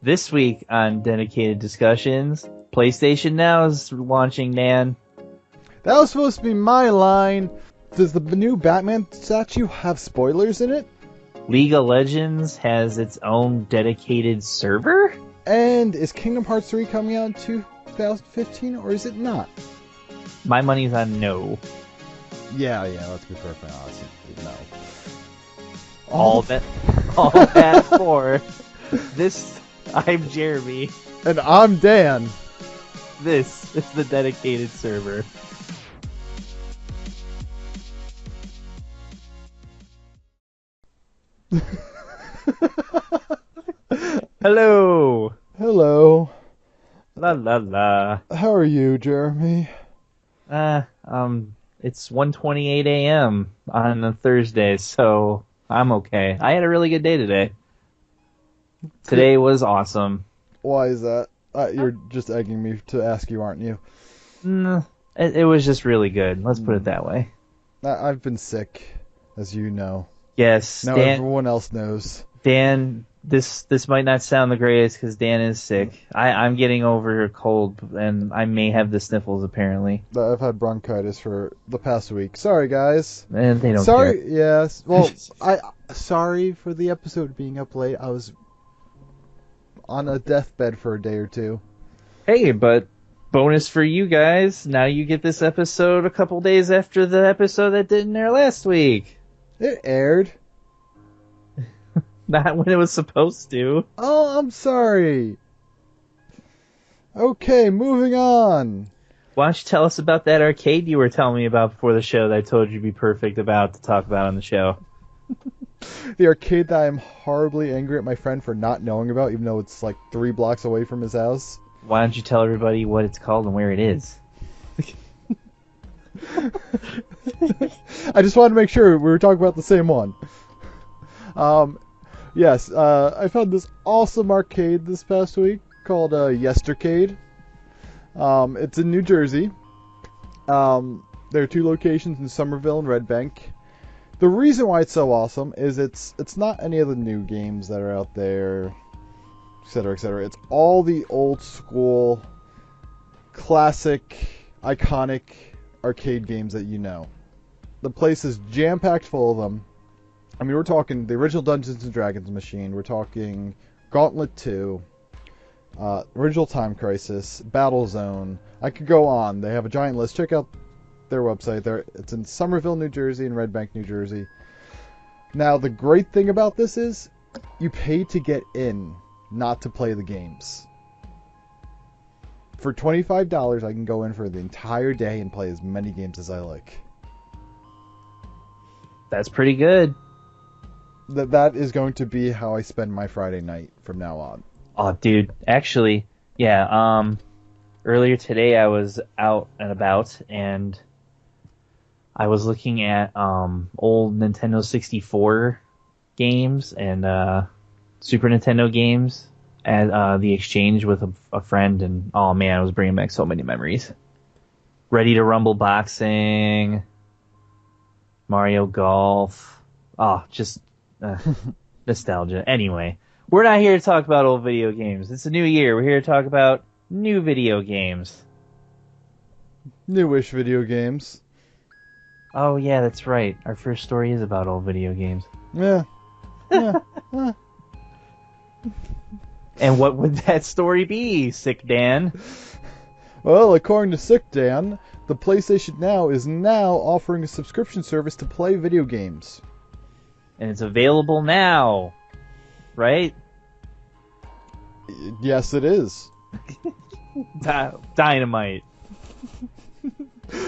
This week on Dedicated Discussions, PlayStation Now is launching, Dan. That was supposed to be my line. Does the new Batman statue have spoilers in it? League of Legends has its own dedicated server? And is Kingdom Hearts 3 coming out in 2015, or is it not? My money's on no. Yeah, let's be perfectly honest. No. All that for this. I'm Jeremy. And I'm Dan. This is the dedicated server. Hello. Hello. La la la. How are you, Jeremy? It's 1:28 a.m. on a Thursday, so I'm okay. I had a really good day today. Today was awesome. Why is that? You're just egging me to ask you, aren't you? It was just really good. Let's put it that way. I've been sick, as you know. Yes, Now Dan, everyone else knows. Dan, this might not sound the greatest because Dan is sick. I'm getting over a cold, and I may have the sniffles, apparently. I've had bronchitis for the past week. Sorry, guys. And they don't Sorry, care. yes. Well, sorry for the episode being up late. I was on a deathbed for a day or two. Hey, but bonus for you guys. Now you get this episode a couple days after the episode that didn't air last week. It aired. Not when it was supposed to. Oh, I'm sorry. Okay, moving on. Why don't you tell us about that arcade you were telling me about before the show that I told you would be perfect about to talk about on the show? The arcade that I'm horribly angry at my friend for not knowing about, even though it's like 3 blocks away from his house. Why don't you tell everybody what it's called and where it is? I just wanted to make sure we were talking about the same one. Yes, I found this awesome arcade this past week called Yestercade. It's in New Jersey. There are 2 locations in Somerville and Red Bank. The reason why it's so awesome is it's not any of the new games that are out there, etc., etc. It's all the old school, classic, iconic arcade games that you know. The place is jam-packed full of them. I mean, we're talking the original Dungeons & Dragons machine. We're talking Gauntlet 2, original Time Crisis, Battlezone. I could go on. They have a giant list. Check out their website. It's in Somerville, New Jersey, and Red Bank, New Jersey. Now, the great thing about this is you pay to get in, not to play the games. For $25, I can go in for the entire day and play as many games as I like. That's pretty good. That is going to be how I spend my Friday night from now on. Oh, dude. Actually, yeah, earlier today I was out and about, and I was looking at old Nintendo 64 games and Super Nintendo games at the exchange with a friend, and oh man, I was bringing back so many memories. Ready to Rumble Boxing, Mario Golf, just nostalgia. Anyway, we're not here to talk about old video games. It's a new year. We're here to talk about new video games. Newish video games. Oh yeah, that's right. Our first story is about old video games. Yeah. And what would that story be, Sick Dan? Well, according to Sick Dan, the PlayStation Now is now offering a subscription service to play video games. And it's available now, right? Yes, it is. Dynamite.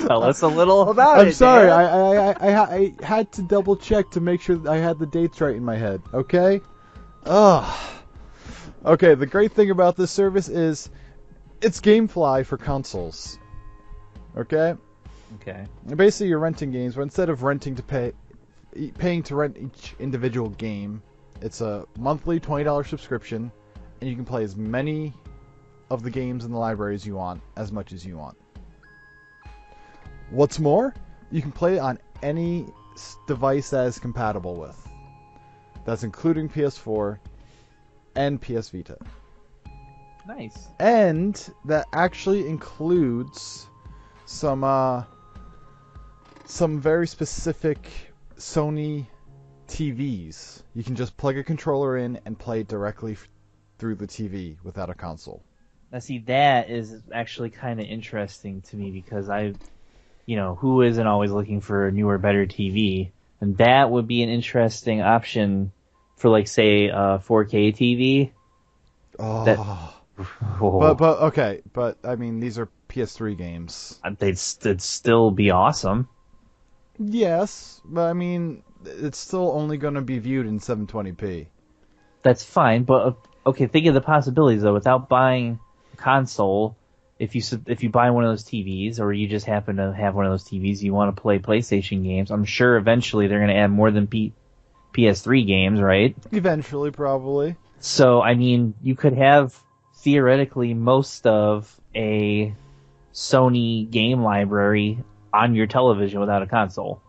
Tell us a little about it. I'm sorry, Dan. I had to double check to make sure that I had the dates right in my head, okay? Ugh. Okay, the great thing about this service is it's GameFly for consoles. Okay? Okay. Basically, you're renting games, but instead of paying to rent each individual game, it's a monthly $20 subscription, and you can play as many of the games in the library as you want, as much as you want. What's more, you can play it on any device that is compatible with. That's including PS4 and PS Vita. Nice. And that actually includes some very specific Sony TVs. You can just plug a controller in and play it directly through the TV without a console. Now, see, that is actually kind of interesting to me because who isn't always looking for a newer, better TV? And that would be an interesting option for, like, say, a 4K TV. Oh. That, But I mean, these are PS3 games. They'd still be awesome. Yes, but I mean, it's still only going to be viewed in 720p. That's fine, but okay, think of the possibilities though. Without buying a console, if you buy one of those TVs, or you just happen to have one of those TVs, you want to play PlayStation games. I'm sure eventually they're going to add more than PS3 games, right? Eventually, probably. So I mean, you could have theoretically most of a Sony game library on your television without a console.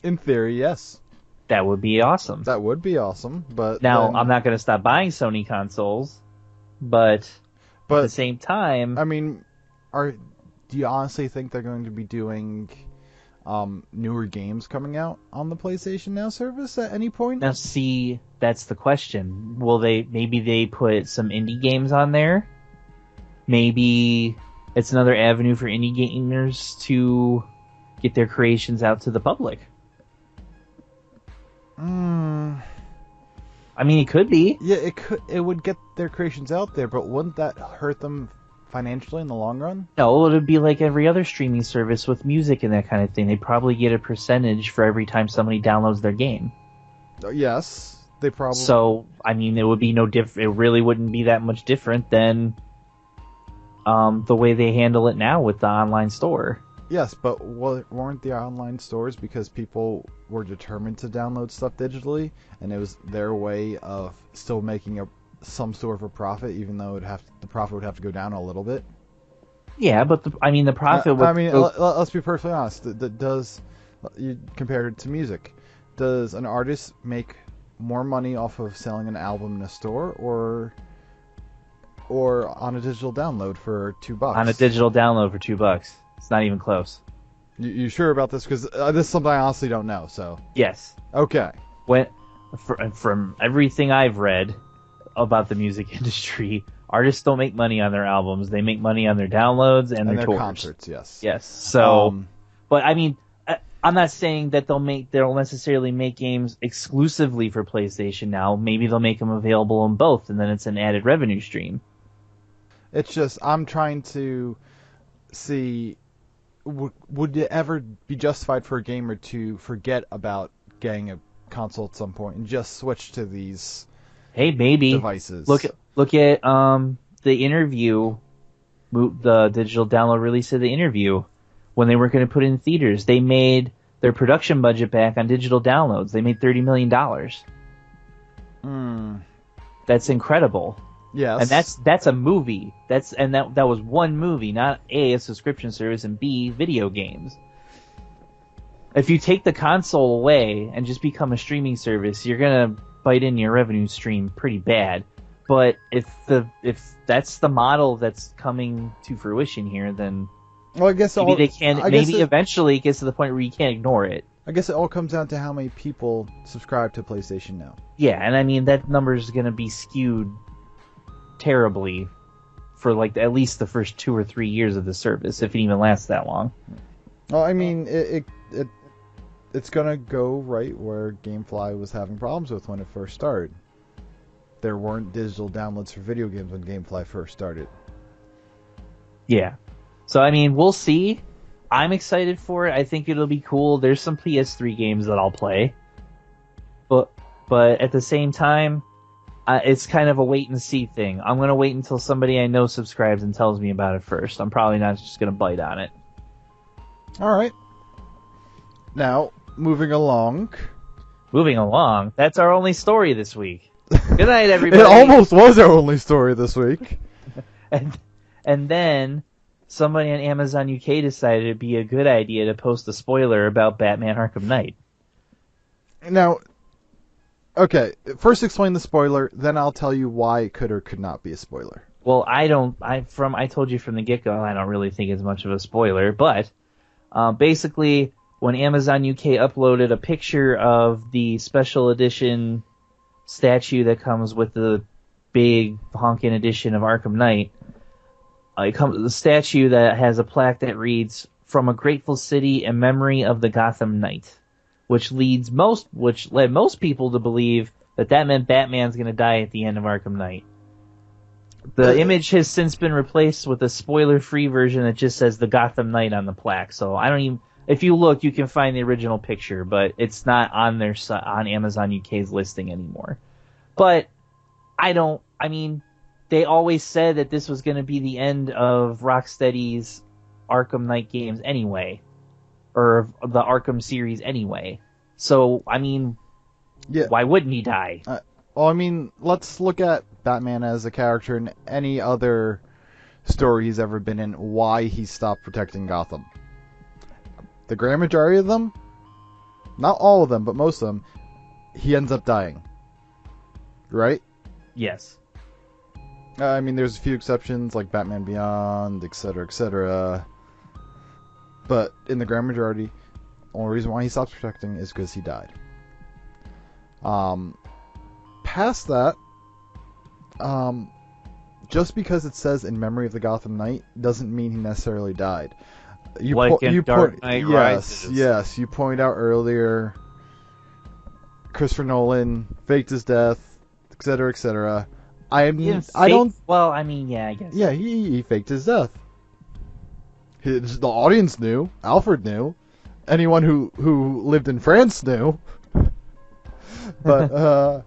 In theory, yes. That would be awesome. That would be awesome, but now then, I'm not going to stop buying Sony consoles, but at the same time, I mean, do you honestly think they're going to be doing newer games coming out on the PlayStation Now service at any point? Now, see, that's the question. Maybe they put some indie games on there? Maybe it's another avenue for indie gamers to get their creations out to the public. I mean, it could be. Yeah, it could. It would get their creations out there, but wouldn't that hurt them financially in the long run? No, it would be like every other streaming service with music and that kind of thing. They probably get a percentage for every time somebody downloads their game. Yes, they probably. So, I mean, it would be no different. It really wouldn't be that much different than the way they handle it now with the online store. Yes, but weren't the online stores because people were determined to download stuff digitally, and it was their way of still making some sort of a profit, even though the profit would have to go down a little bit? Yeah, but the profit would... I mean, let's be perfectly honest. You compare it to music. Does an artist make more money off of selling an album in a store or on a digital download for $2? On a digital download for $2. It's not even close. You sure about this? Because this is something I honestly don't know. So yes. Okay. From everything I've read about the music industry, artists don't make money on their albums. They make money on their downloads and their tours. Concerts. Yes. Yes. So, but I mean, I'm not saying that they'll necessarily make games exclusively for PlayStation Now. Maybe they'll make them available on both, and then it's an added revenue stream. It's just I'm trying to see. Would it ever be justified for a gamer to forget about getting a console at some point and just switch to these devices? Look at the interview, the digital download release of the interview. When they weren't going to put it in theaters, they made their production budget back on digital downloads. They made $30 million. That's incredible. Yes. And that's a movie. That was one movie, not a subscription service, and B, video games. If you take the console away and just become a streaming service, you're gonna bite into your revenue stream pretty bad. But if that's the model that's coming to fruition here, then well, I guess eventually it gets to the point where you can't ignore it. I guess it all comes down to how many people subscribe to PlayStation Now. Yeah, and I mean that number is gonna be skewed terribly for like at least the first 2 or 3 years of the service, if it even lasts that long. Well, I mean, it's gonna go right where GameFly was having problems with when it first started. There weren't digital downloads for video games when GameFly first started. Yeah. So I mean, we'll see. I'm excited for it. I think it'll be cool. There's some PS3 games that I'll play. But at the same time, it's kind of a wait and see thing. I'm going to wait until somebody I know subscribes and tells me about it first. I'm probably not just going to bite on it. All right. Now, moving along. That's our only story this week. Good night, everybody. It almost was our only story this week. and then somebody on Amazon UK decided it'd be a good idea to post a spoiler about Batman Arkham Knight. Now, Okay, first explain the spoiler, then I'll tell you why it could or could not be a spoiler. Well, I told you from the get-go, I don't really think it's much of a spoiler, but basically, when Amazon UK uploaded a picture of the special edition statue that comes with the big honkin' edition of Arkham Knight, it comes the statue that has a plaque that reads, "From a grateful city in memory of the Gotham Knight," which led most people to believe that meant Batman's going to die at the end of Arkham Knight. The image has since been replaced with a spoiler-free version that just says the Gotham Knight on the plaque. So I don't even. If you look, you can find the original picture, but it's not on on Amazon UK's listing anymore. But they always said that this was going to be the end of Rocksteady's Arkham Knight games anyway, or the Arkham series anyway. So why wouldn't he die? Let's look at Batman as a character in any other story he's ever been in, why he stopped protecting Gotham. The grand majority of them, not all of them, but most of them, he ends up dying. Right? Yes. There's a few exceptions, like Batman Beyond, etc., etc. But in the grand majority, the only reason why he stops protecting is because he died. Past that, just because it says in memory of the Gotham Knight doesn't mean he necessarily died. Dark Knight Rises. Yes, you pointed out earlier, Christopher Nolan faked his death, etc., etc. I guess. Yeah, he faked his death. The audience knew. Alfred knew. Anyone who lived in France knew. But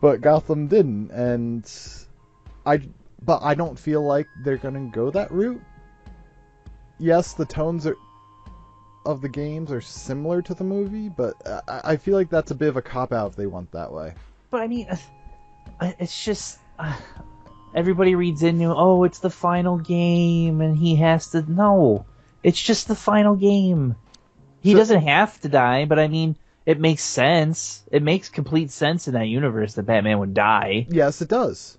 Gotham didn't, and I don't feel like they're gonna go that route. Yes, the tones of the games are similar to the movie, but I feel like that's a bit of a cop-out if they went that way. But it's just everybody reads into, oh, it's the final game, and he has to. No, it's just the final game. He doesn't have to die, but it makes sense. It makes complete sense in that universe that Batman would die. Yes, it does.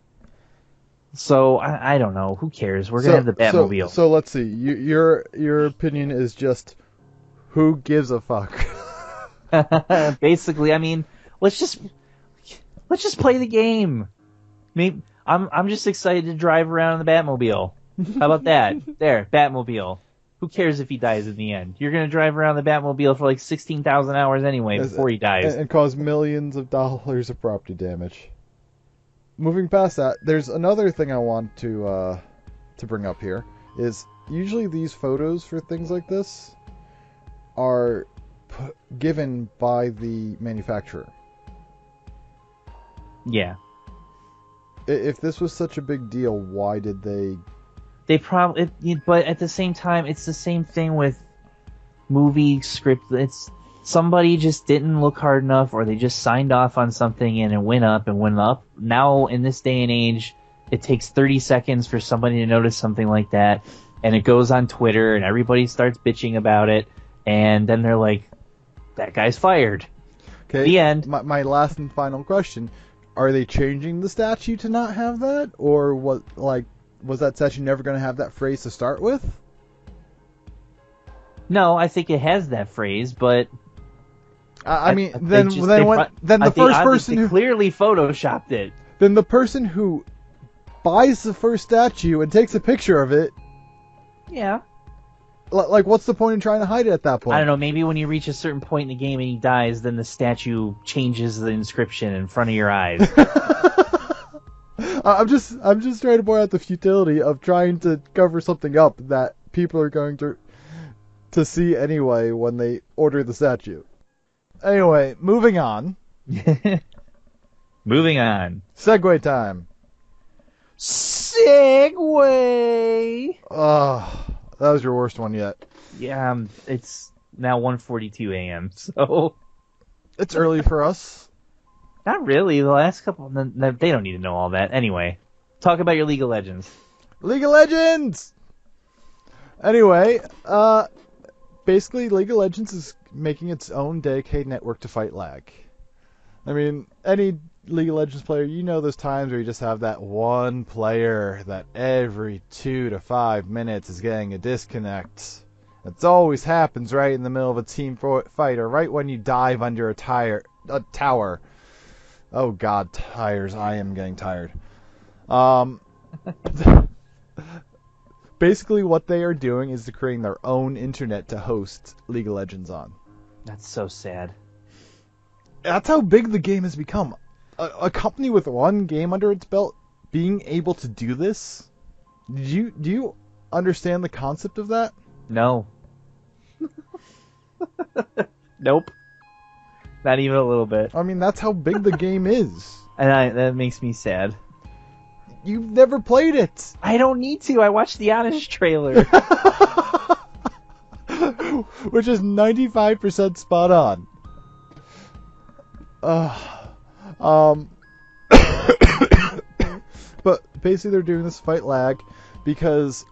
So I don't know. Who cares? We're gonna have the Batmobile. So let's see. Your opinion is just who gives a fuck. Basically, let's just play the game. Maybe I'm just excited to drive around in the Batmobile. How about that? There, Batmobile. Who cares if he dies in the end? You're gonna drive around the Batmobile for like 16,000 hours anyway before he dies, and cause millions of dollars of property damage. Moving past that, there's another thing I want to bring up here. Is usually these photos for things like this are given by the manufacturer. Yeah. If this was such a big deal, why did they? They probably, but at the same time, it's the same thing with movie script. It's somebody just didn't look hard enough, or they just signed off on something and it went up and went up. Now, in this day and age, it takes 30 seconds for somebody to notice something like that, and it goes on Twitter, and everybody starts bitching about it, and then they're like, that guy's fired. Okay. The end. My last and final question. Are they changing the statue to not have that? Or was that statue never going to have that phrase to start with? No, I think it has that phrase, but the first person who clearly photoshopped it. Then the person who buys the first statue and takes a picture of it. Yeah. What's the point in trying to hide it at that point? I don't know. Maybe when you reach a certain point in the game and he dies, then the statue changes the inscription in front of your eyes. I'm just trying to point out the futility of trying to cover something up that people are going to see anyway when they order the statue. Anyway, moving on. Moving on. Segway time. Segway. That was your worst one yet. Yeah, it's now 1:42 a.m. So it's early for us. Not really. The last couple, they don't need to know all that. Anyway, talk about your League of Legends. League of Legends. Anyway, basically, League of Legends is making its own dedicated network to fight lag. I mean, any League of Legends player, you know those times where you just have that one player that every 2 to 5 minutes is getting a disconnect. It always happens right in the middle of a team fight, or right when you dive under a tower. Oh God, tires! I am getting tired. Basically, what they are doing is they're creating their own internet to host League of Legends on. That's so sad. That's how big the game has become. A company with one game under its belt being able to do this. Do you understand the concept of that? No. Nope. Not even a little bit. I mean, that's how big the game is. And that makes me sad. You've never played it. I don't need to. I watched the Honest trailer. Which is 95% spot on. But basically they're doing this fight lag because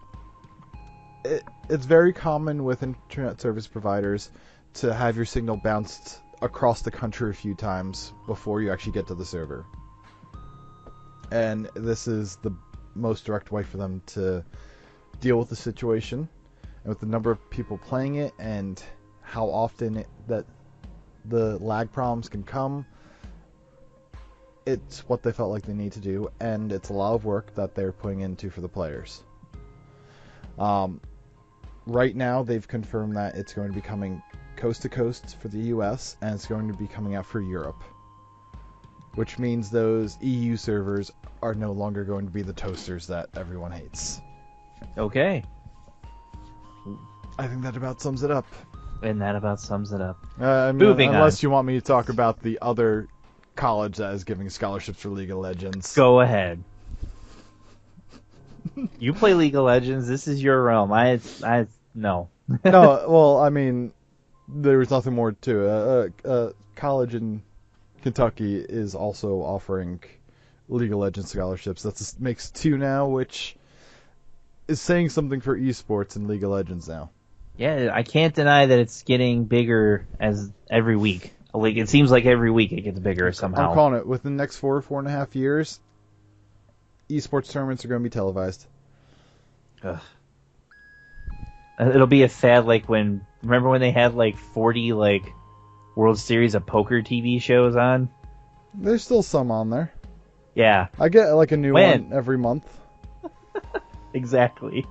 it's very common with internet service providers to have your signal bounced across the country a few times before you actually get to the server. And this is the most direct way for them to deal with the situation. And with the number of people playing it and how often that the lag problems can come, it's what they felt like they need to do, and it's a lot of work that they're putting into for the players. Right now, they've confirmed that it's going to be coming coast to coast for the US, and it's going to be coming out for Europe. Which means those EU servers are no longer going to be the toasters that everyone hates. Okay. I think that about sums it up. And that about sums it up. I mean, Moving unless on. you want me to talk about the other college that is giving scholarships for League of Legends. Go ahead. You play League of Legends. This is your realm. No. No, well, I mean, there was nothing more to it. College in Kentucky is also offering League of Legends scholarships. That makes 2 now, which is saying something for esports in League of Legends now. Yeah, I can't deny that it's getting bigger as every week. Like, it seems like every week it gets bigger somehow. I'm calling it. Within the next 4.5 years, esports tournaments are going to be televised. Ugh. It'll be a fad like remember when they had like 40 like World Series of Poker TV shows on? There's still some on there. Yeah. I get like a new one every month. Exactly.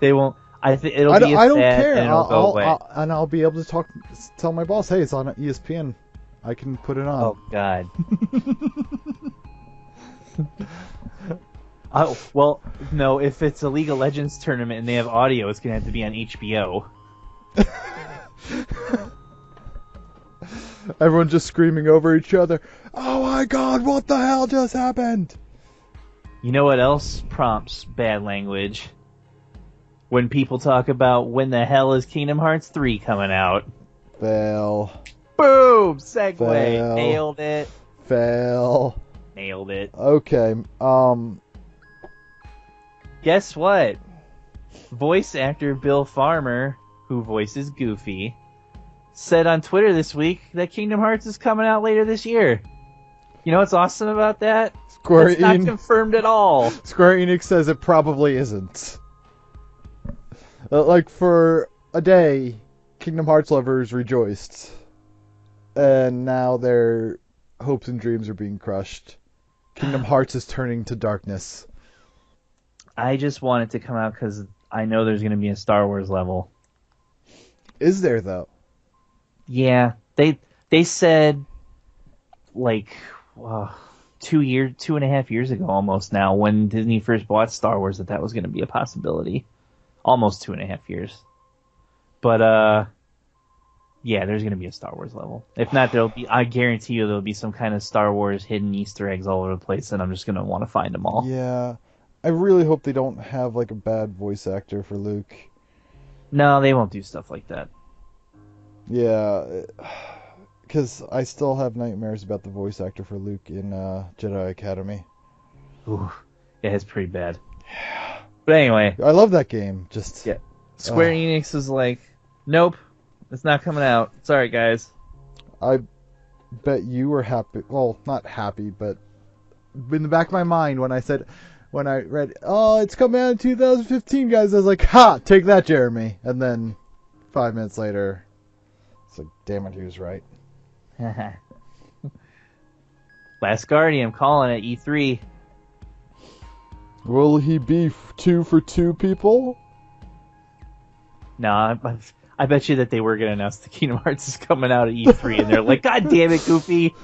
They won't. It'll be a I don't fad care. and it'll go away. I'll be able to tell my boss, hey, it's on ESPN. I can put it on. Oh God. Oh well, no. If it's a League of Legends tournament and they have audio, it's gonna have to be on HBO. Everyone just screaming over each other. Oh my God! What the hell just happened? You know what else prompts bad language? When people talk about when the hell is Kingdom Hearts 3 coming out. Fail. Boom! Segue. Fail. Nailed it. Fail. Nailed it. Okay. Guess what? Voice actor Bill Farmer, who voices Goofy, said on Twitter this week that Kingdom Hearts is coming out later this year. You know what's awesome about that? It's not confirmed at all. Square Enix says it probably isn't. Like, for a day, Kingdom Hearts lovers rejoiced. And now their hopes and dreams are being crushed. Kingdom Hearts is turning to darkness. I just want it to come out because I know there's going to be a Star Wars level. Is there, though? Yeah. They said, like, 2.5 years ago almost now, when Disney first bought Star Wars, that was going to be a possibility. Almost 2.5 years. But, yeah, there's going to be a Star Wars level. If not, I guarantee you there'll be some kind of Star Wars hidden Easter eggs all over the place, and I'm just going to want to find them all. Yeah. I really hope they don't have, like, a bad voice actor for Luke. No, they won't do stuff like that. Yeah. Because I still have nightmares about the voice actor for Luke in Jedi Academy. Ooh. Yeah, it's pretty bad. Yeah. But anyway. I love that game. Just yeah. Square Enix is like, nope, it's not coming out. Sorry, guys. I bet you were happy. Well, not happy, but in the back of my mind when I read, oh, it's coming out in 2015, guys, I was like, ha, take that, Jeremy. And then 5 minutes later, it's like, damn it, he was right. Last Guardian, I'm calling it E3. Will he be 2 for 2 people? No, I bet you that they were going to announce the Kingdom Hearts is coming out at E3, and they're like, God damn it, Goofy.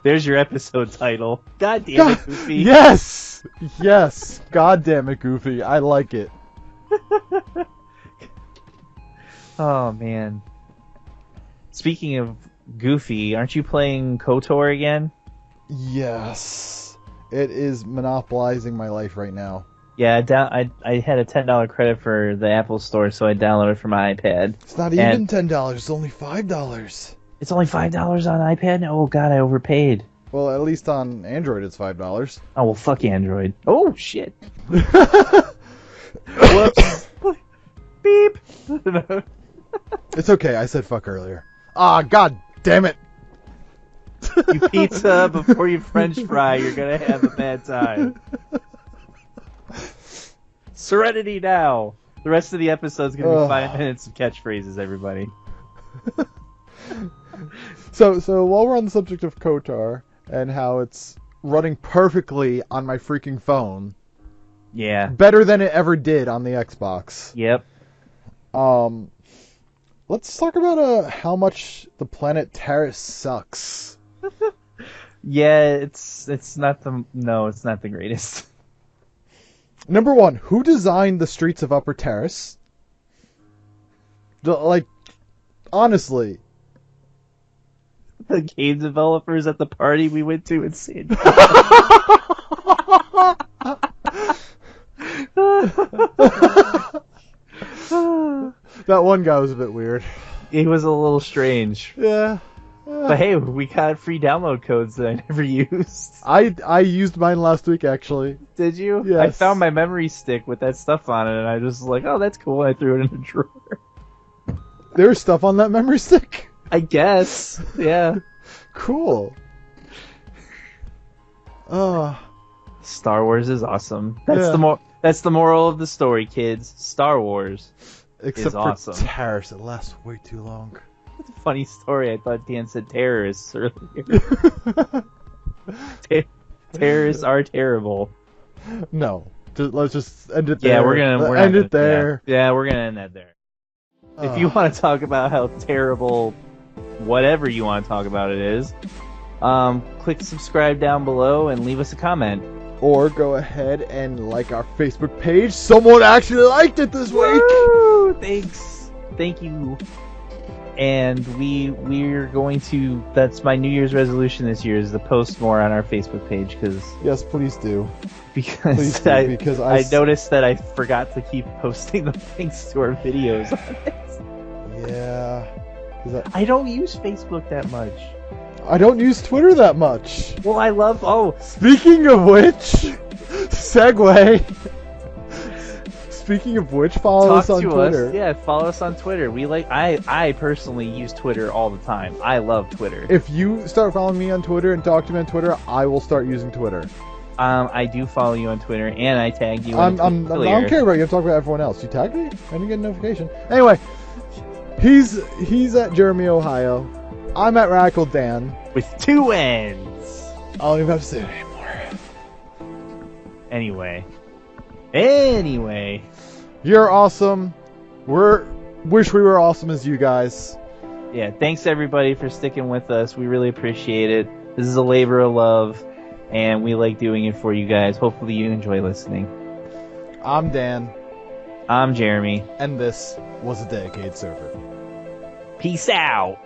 There's your episode title. God damn it, Goofy. Yes! Yes! God damn it, Goofy. I like it. Oh, man. Speaking of Goofy, aren't you playing KOTOR again? Yes. It is monopolizing my life right now. Yeah, I had a $10 credit for the Apple Store, so I downloaded it for my iPad. It's not even $10. It's only $5. It's only $5 on iPad? Oh, God, I overpaid. Well, at least on Android it's $5. Oh, well, fuck Android. Oh, shit. Whoops. Beep. It's okay, I said fuck earlier. Ah, god damn it. You pizza before you French fry, you're gonna have a bad time. Serenity now. The rest of the episode's gonna be 5 minutes of catchphrases, everybody. So while we're on the subject of KOTOR and how it's running perfectly on my freaking phone, Yeah. better than it ever did on the Xbox. Yep. Let's talk about how much the planet Terrace sucks. Yeah, it's not the greatest. Number one, who designed the streets of Upper Terrace? Honestly. The game developers at the party we went to in San Diego. That one guy was a bit weird. It was a little strange. Yeah. But hey, we got free download codes that I never used. I used mine last week, actually. Did you? Yes. I found my memory stick with that stuff on it, and I just was like, oh, that's cool. I threw it in a drawer. There's stuff on that memory stick? I guess. Yeah. Cool. Star Wars is awesome. That's the moral of the story, kids. Star Wars Except is awesome. for Terrace, it lasts way too long. It's a funny story. I thought Dan said terrorists earlier. Terrorists are terrible. No. Let's just end it there. Yeah, we're gonna end it there. Yeah, we're gonna end that there. If you want to talk about how terrible whatever you want to talk about it is, click subscribe down below and leave us a comment. Or go ahead and like our Facebook page. Someone actually liked it this week! Woo! Thanks. Thank you. And we're going to, that's my New Year's resolution this year, is to post more on our Facebook page, Yes, please do. Because Please do, I because I noticed that I forgot to keep posting the links to our videos on it. Yeah. I don't use Facebook that much. I don't use Twitter that much. Well, I love, Speaking of which, segue. Speaking of which, follow us on Twitter. Yeah, follow us on Twitter. I personally use Twitter all the time. I love Twitter. If you start following me on Twitter and talk to me on Twitter, I will start using Twitter. I do follow you on Twitter, and I tagged you. I don't care about you. I'm talking about everyone else. You tagged me? I didn't get a notification. Anyway, he's at Jeremy, Ohio. I'm at Radical Dan. With 2 N's. I don't even have to say it anymore. Anyway. You're awesome. Wish we were awesome as you guys. Yeah, thanks everybody for sticking with us. We really appreciate it. This is a labor of love, and we like doing it for you guys. Hopefully you enjoy listening. I'm Dan. I'm Jeremy. And this was a dedicated server. Peace out.